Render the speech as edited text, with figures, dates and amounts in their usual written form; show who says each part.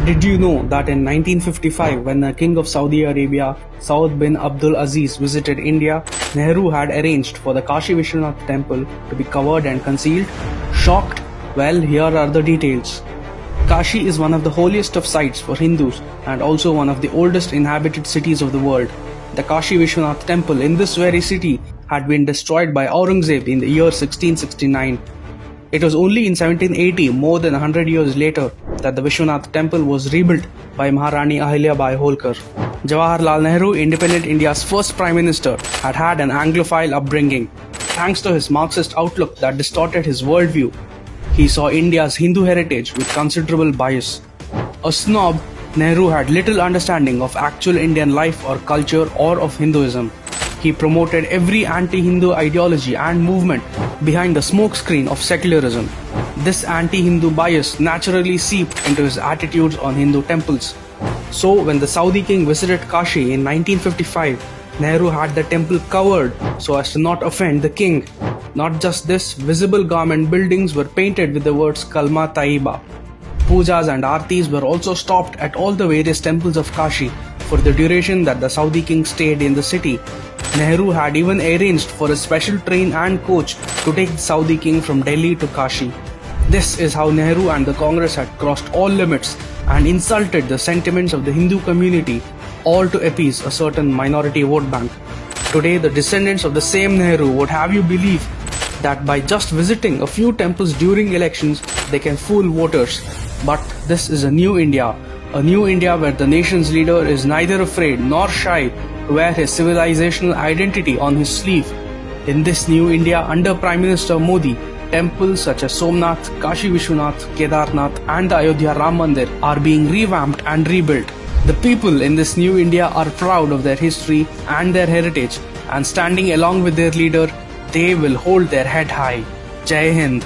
Speaker 1: Did you know that in 1955, when the King of Saudi Arabia, Saud bin Abdul Aziz, visited India, Nehru had arranged for the Kashi Vishwanath temple to be covered and concealed? Shocked? Well, here are the details. Kashi is one of the holiest of sites for Hindus and also one of the oldest inhabited cities of the world. The Kashi Vishwanath temple in this very city had been destroyed by Aurangzeb in the year 1669. It was only in 1780, more than 100 years later, that the Vishwanath temple was rebuilt by Maharani Ahilyabai Holkar. Jawaharlal Nehru, independent India's first Prime Minister, had an Anglophile upbringing. Thanks to his Marxist outlook that distorted his worldview, he saw India's Hindu heritage with considerable bias. A snob, Nehru had little understanding of actual Indian life or culture or of Hinduism. He promoted every anti-Hindu ideology and movement behind the smokescreen of secularism. This anti-Hindu bias naturally seeped into his attitudes on Hindu temples. So when the Saudi king visited Kashi in 1955, Nehru had the temple covered so as to not offend the king. Not just this, visible garment buildings were painted with the words Kalma Taiba. Pujas and Aartis were also stopped at all the various temples of Kashi for the duration that the Saudi king stayed in the city. Nehru had even arranged for a special train and coach to take the Saudi king from Delhi to Kashi. This is how Nehru and the Congress had crossed all limits and insulted the sentiments of the Hindu community, all to appease a certain minority vote bank. Today, the descendants of the same Nehru would have you believe that by just visiting a few temples during elections, they can fool voters. But this is a new India where the nation's leader is neither afraid nor shy to wear his civilizational identity on his sleeve. In this new India under Prime Minister Modi, temples such as Somnath, Kashi Vishwanath, Kedarnath and the Ayodhya Ram Mandir are being revamped and rebuilt. The people in this new India are proud of their history and their heritage, and standing along with their leader, they will hold their head high. Jai Hind.